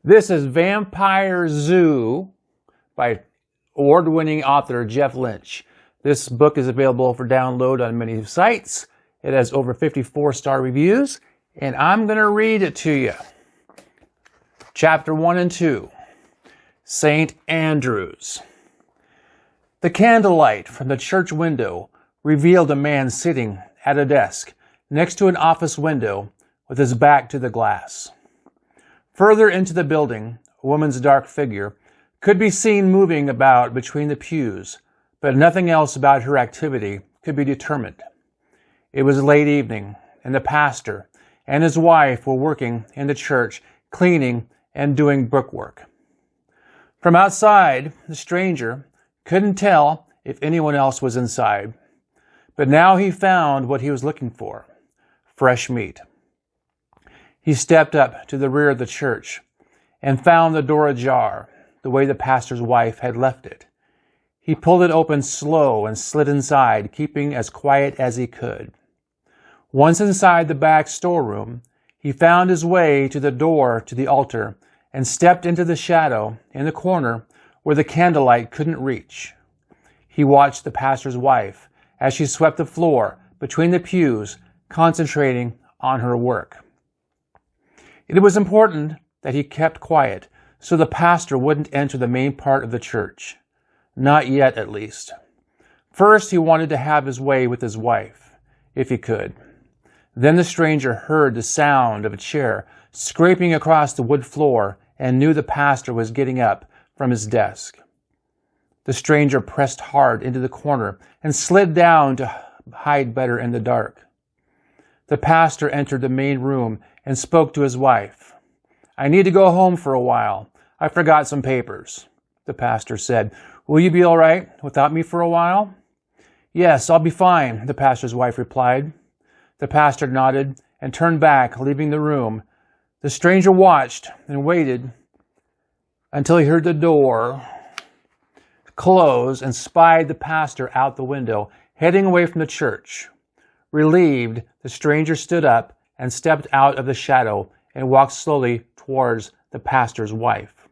This is Vampire Zoo by award-winning author Jeff Lynch. This book is available for download on many sites. It has over 54-star reviews, and I'm going to read it to you. Chapter 1 and 2, St. Andrew's. The candlelight from the church window revealed a man sitting at a desk next to an office window with his back to the glass. Further into the building, a woman's dark figure could be seen moving about between the pews, but nothing else about her activity could be determined. It was late evening, and the pastor and his wife were working in the church, cleaning and doing brickwork. From outside, the stranger couldn't tell if anyone else was inside, but now he found what he was looking for: fresh meat. He stepped up to the rear of the church and found the door ajar, the way the pastor's wife had left it. He pulled it open slow and slid inside, keeping as quiet as he could. Once inside the back storeroom, he found his way to the door to the altar and stepped into the shadow in the corner where the candlelight couldn't reach. He watched the pastor's wife as she swept the floor between the pews, concentrating on her work. It was important that he kept quiet so the pastor wouldn't enter the main part of the church. Not yet, at least. First, he wanted to have his way with his wife, if he could. Then the stranger heard the sound of a chair scraping across the wood floor and knew the pastor was getting up from his desk. The stranger pressed hard into the corner and slid down to hide better in the dark. The pastor entered the main room and spoke to his wife. "I need to go home for a while. I forgot some papers," the pastor said. "Will you be all right without me for a while?" "Yes, I'll be fine," the pastor's wife replied. The pastor nodded and turned back, leaving the room. The stranger watched and waited until he heard the door close and spied the pastor out the window, heading away from the church. Relieved, the stranger stood up and stepped out of the shadow and walked slowly towards the pastor's wife.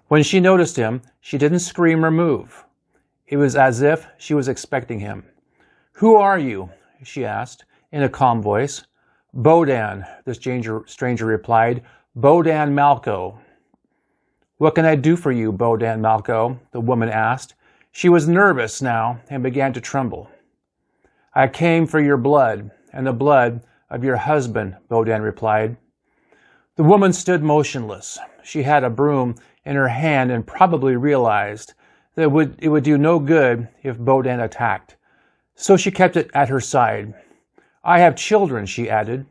When she noticed him, she didn't scream or move. It was as if she was expecting him. "Who are you?" she asked in a calm voice. "Bohdan," the stranger replied. "Bohdan Malko." "What can I do for you, Bohdan Malko?" the woman asked. She was nervous now and began to tremble. "I came for your blood and the blood of your husband," Bohdan replied. The woman stood motionless. She had a broom in her hand and probably realized that it would do no good if Bohdan attacked. So she kept it at her side. "I have children," she added.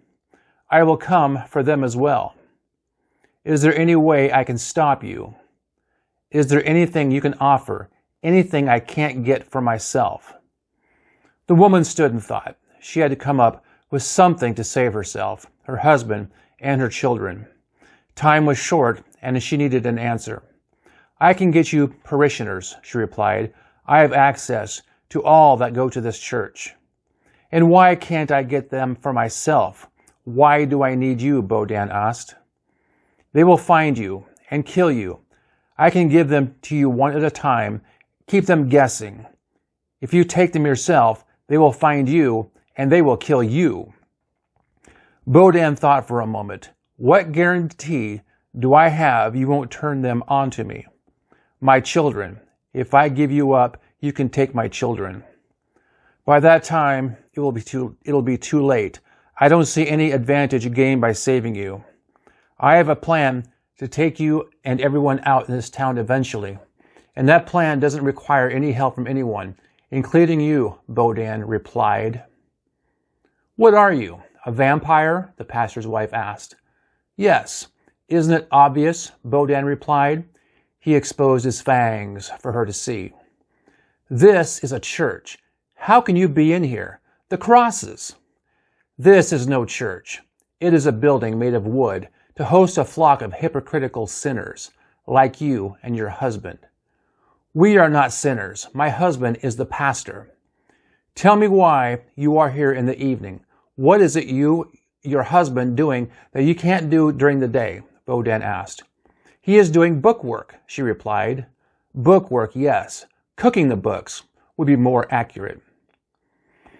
"I will come for them as well. Is there any way I can stop you? Is there anything you can offer? Anything I can't get for myself?" The woman stood and thought. She had to come up with something to save herself, her husband, and her children. Time was short, and she needed an answer. "I can get you parishioners," she replied. "I have access to all that go to this church." "And why can't I get them for myself? Why do I need you?" Bohdan asked. "They will find you and kill you. I can give them to you one at a time, keep them guessing. If you take them yourself, they will find you and they will kill you." Bohdan thought for a moment. "What guarantee do I have you won't turn them onto me?" "My children. If I give you up, you can take my children." "By that time, it'll be too late. I don't see any advantage gained by saving you. I have a plan to take you and everyone out in this town eventually, and that plan doesn't require any help from anyone, including you," Bohdan replied. "What are you, a vampire?" the pastor's wife asked. "Yes. Isn't it obvious?" Bohdan replied. He exposed his fangs for her to see. "This is a church. How can you be in here? The crosses!" "This is no church. It is a building made of wood to host a flock of hypocritical sinners, like you and your husband." "We are not sinners. My husband is the pastor." "Tell me why you are here in the evening. What is it your husband doing that you can't do during the day?" Bohdan asked. He is doing bookwork, she replied. Bookwork, yes. Cooking the books would be more accurate.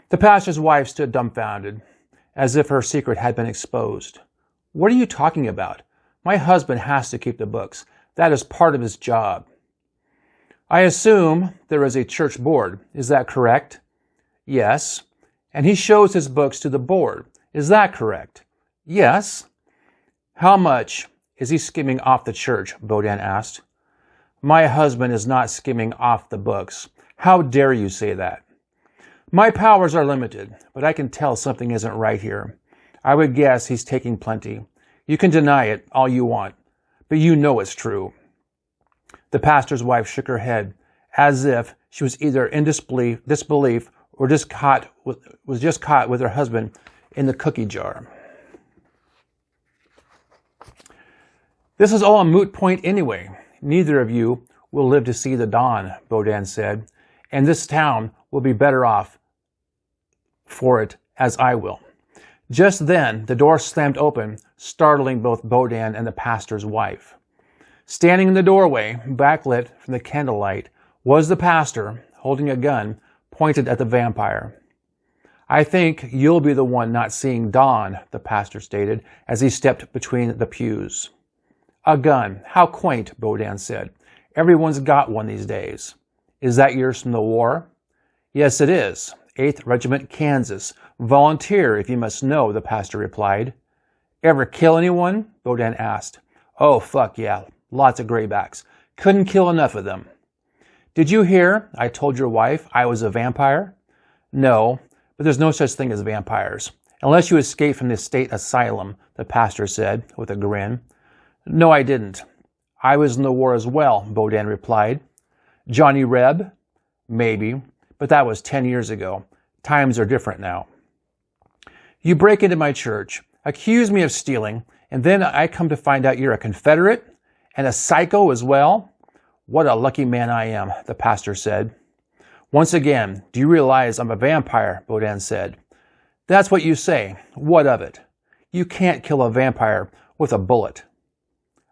The pastor's wife stood dumbfounded, as if her secret had been exposed. What are you talking about? My husband has to keep the books. That is part of his job. I assume there is a church board. Is that correct? Yes. And he shows his books to the board. Is that correct? Yes. How much is he skimming off the church? Bohdan asked. My husband is not skimming off the books. How dare you say that? My powers are limited, but I can tell something isn't right here. I would guess he's taking plenty. You can deny it all you want, but you know it's true. The pastor's wife shook her head, as if she was either in disbelief or was just caught with her husband in the cookie jar. This is all a moot point anyway. Neither of you will live to see the dawn, Bohdan said, and this town will be better off for it as I will. Just then, the door slammed open, startling both Bohdan and the pastor's wife. Standing in the doorway, backlit from the candlelight, was the pastor, holding a gun pointed at the vampire. I think you'll be the one not seeing dawn, the pastor stated as he stepped between the pews. A gun. How quaint, Bohdan said. Everyone's got one these days. Is that yours from the war? Yes, it is. 8th Regiment, Kansas. Volunteer, if you must know, the pastor replied. Ever kill anyone? Bohdan asked. Oh, fuck yeah. Lots of graybacks. Couldn't kill enough of them. Did you hear I told your wife I was a vampire? No, but there's no such thing as vampires. Unless you escaped from the state asylum, the pastor said with a grin. No, I didn't. I was in the war as well, Bohdan replied. Johnny Reb? Maybe, but that was 10 years ago. Times are different now. You break into my church, accuse me of stealing, and then I come to find out you're a Confederate and a psycho as well? What a lucky man I am, the pastor said. Once again, do you realize I'm a vampire? Bohdan said. That's what you say. What of it? You can't kill a vampire with a bullet.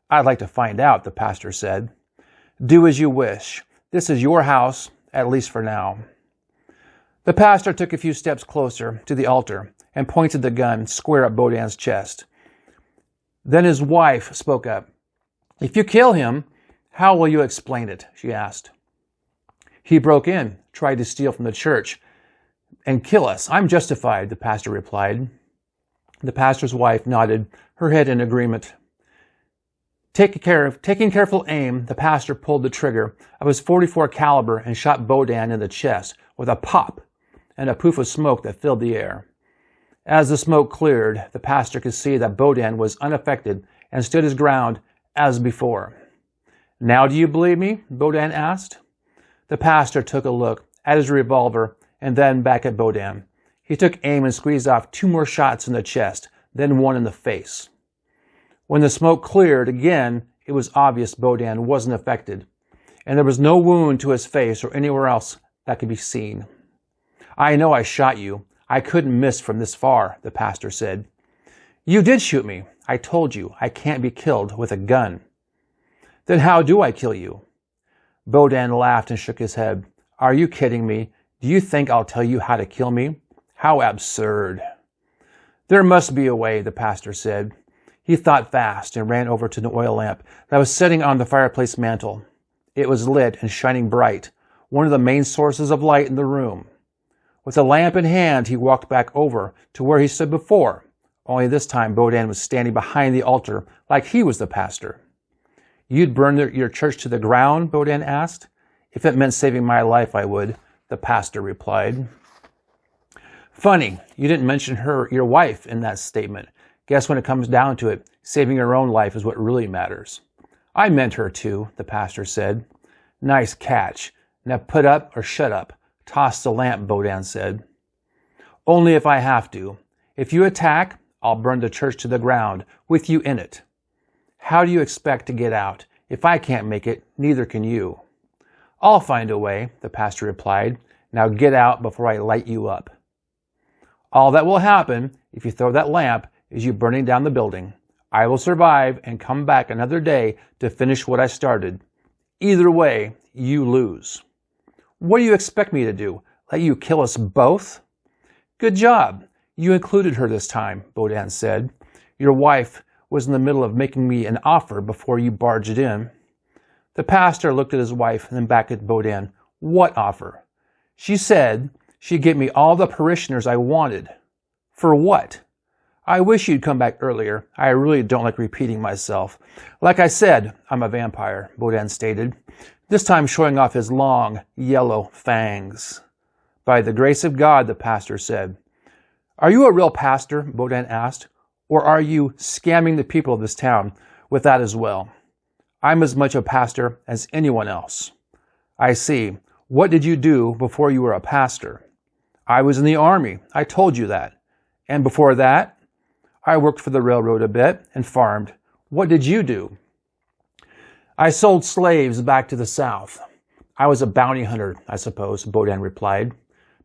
I'd like to find out, the pastor said. Do as you wish. This is your house, at least for now. The pastor took a few steps closer to the altar and pointed the gun square at Bohdan's chest. Then his wife spoke up. If you kill him, how will you explain it? She asked. He broke in, tried to steal from the church, and kill us. I'm justified, the pastor replied. The pastor's wife nodded, her head in agreement. Taking careful aim, the pastor pulled the trigger of his .44 caliber and shot Bohdan in the chest with a pop and a poof of smoke that filled the air. As the smoke cleared, the pastor could see that Bohdan was unaffected and stood his ground as before. Now do you believe me? Bohdan asked. The pastor took a look at his revolver and then back at Bohdan. He took aim and squeezed off 2 more shots in the chest, then 1 in the face. When the smoke cleared again, it was obvious Bohdan wasn't affected, and there was no wound to his face or anywhere else that could be seen. I know I shot you. I couldn't miss from this far, the pastor said. You did shoot me. I told you I can't be killed with a gun. Then how do I kill you? Bohdan laughed and shook his head. Are you kidding me? Do you think I'll tell you how to kill me? How absurd. There must be a way, the pastor said. He thought fast and ran over to the oil lamp that was sitting on the fireplace mantel. It was lit and shining bright, one of the main sources of light in the room. With the lamp in hand, he walked back over to where he stood before, only this time Bohdan was standing behind the altar like he was the pastor. You'd burn your church to the ground? Bohdan asked. If it meant saving my life, I would, the pastor replied. Funny, you didn't mention your wife in that statement. Guess when it comes down to it, saving your own life is what really matters. I meant her too, the pastor said. Nice catch. Now put up or shut up. Toss the lamp, Bohdan said. Only if I have to. If you attack, I'll burn the church to the ground, with you in it. How do you expect to get out? If I can't make it, neither can you. I'll find a way, the pastor replied. Now get out before I light you up. All that will happen, if you throw that lamp, is you burning down the building. I will survive and come back another day to finish what I started. Either way, you lose. What do you expect me to do? Let you kill us both? Good job. You included her this time, Bohdan said. Your wife was in the middle of making me an offer before you barged in. The pastor looked at his wife and then back at Bohdan. What offer? She said she'd get me all the parishioners I wanted. For what? I wish you'd come back earlier. I really don't like repeating myself. Like I said, I'm a vampire, Bohdan stated, this time showing off his long, yellow fangs. By the grace of God, the pastor said. Are you a real pastor? Bohdan asked. Or are you scamming the people of this town with that as well? I'm as much a pastor as anyone else. I see. What did you do before you were a pastor? I was in the army. I told you that. And before that, I worked for the railroad a bit and farmed. What did you do? I sold slaves back to the South. I was a bounty hunter, I suppose, Bohdan replied.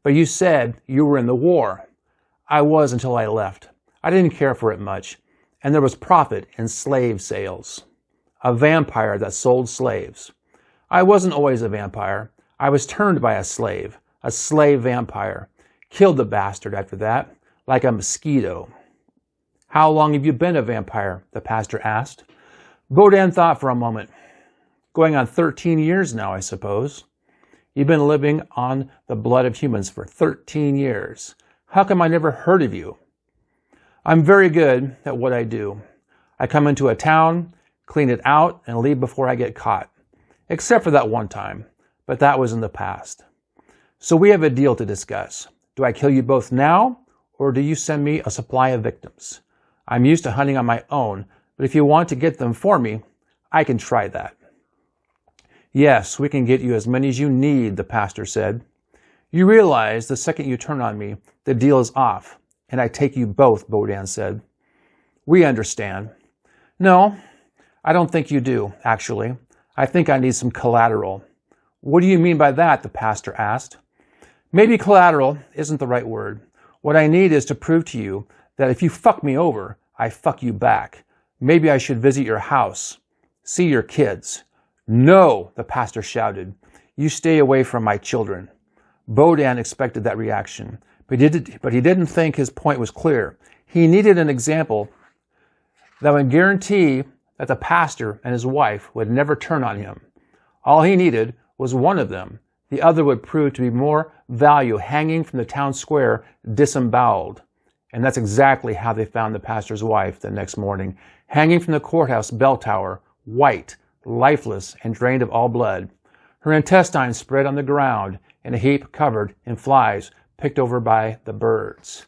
But you said you were in the war. I was until I left. I didn't care for it much, and there was profit in slave sales. A vampire that sold slaves. I wasn't always a vampire. I was turned by a slave vampire. Killed the bastard after that, like a mosquito. How long have you been a vampire? The pastor asked. Bohdan thought for a moment. Going on 13 years now, I suppose. You've been living on the blood of humans for 13 years. How come I never heard of you? I'm very good at what I do. I come into a town, clean it out, and leave before I get caught. Except for that one time, but that was in the past. So we have a deal to discuss. Do I kill you both now, or do you send me a supply of victims? I'm used to hunting on my own, but if you want to get them for me, I can try that. Yes, we can get you as many as you need, the pastor said. You realize the second you turn on me, the deal is off, and I take you both, Bohdan said. We understand. No, I don't think you do, actually. I think I need some collateral. What do you mean by that? The pastor asked. Maybe collateral isn't the right word. What I need is to prove to you that if you fuck me over, I fuck you back. Maybe I should visit your house, see your kids. No, the pastor shouted. You stay away from my children. Bohdan expected that reaction, but he didn't think his point was clear. He needed an example that would guarantee that the pastor and his wife would never turn on him. All he needed was one of them. The other would prove to be more value hanging from the town square disemboweled. And that's exactly how they found the pastor's wife the next morning, hanging from the courthouse bell tower, white, lifeless, and drained of all blood. Her intestines spread on the ground in a heap covered in flies picked over by the birds.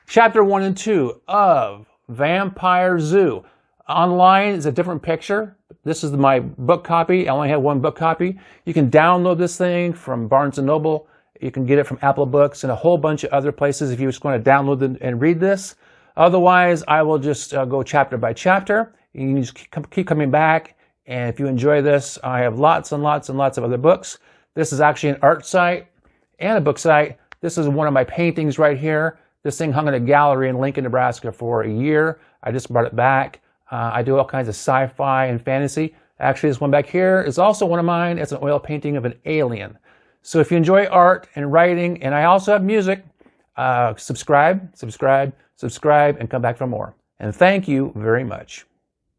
Chapter 1 and 2 of Vampire Zoo. Online is a different picture. This is my book copy. I only have one book copy. You can download this thing from Barnes & Noble. You can get it from Apple Books and a whole bunch of other places if you just want to download it and read this. Otherwise, I will just go chapter by chapter. You can just keep coming back. And if you enjoy this, I have lots and lots and lots of other books. This is actually an art site and a book site. This is one of my paintings right here. This thing hung in a gallery in Lincoln, Nebraska for a year. I just brought it back. I do all kinds of sci-fi and fantasy. Actually, this one back here is also one of mine. It's an oil painting of an alien. So if you enjoy art and writing, and I also have music, subscribe, and come back for more. And thank you very much.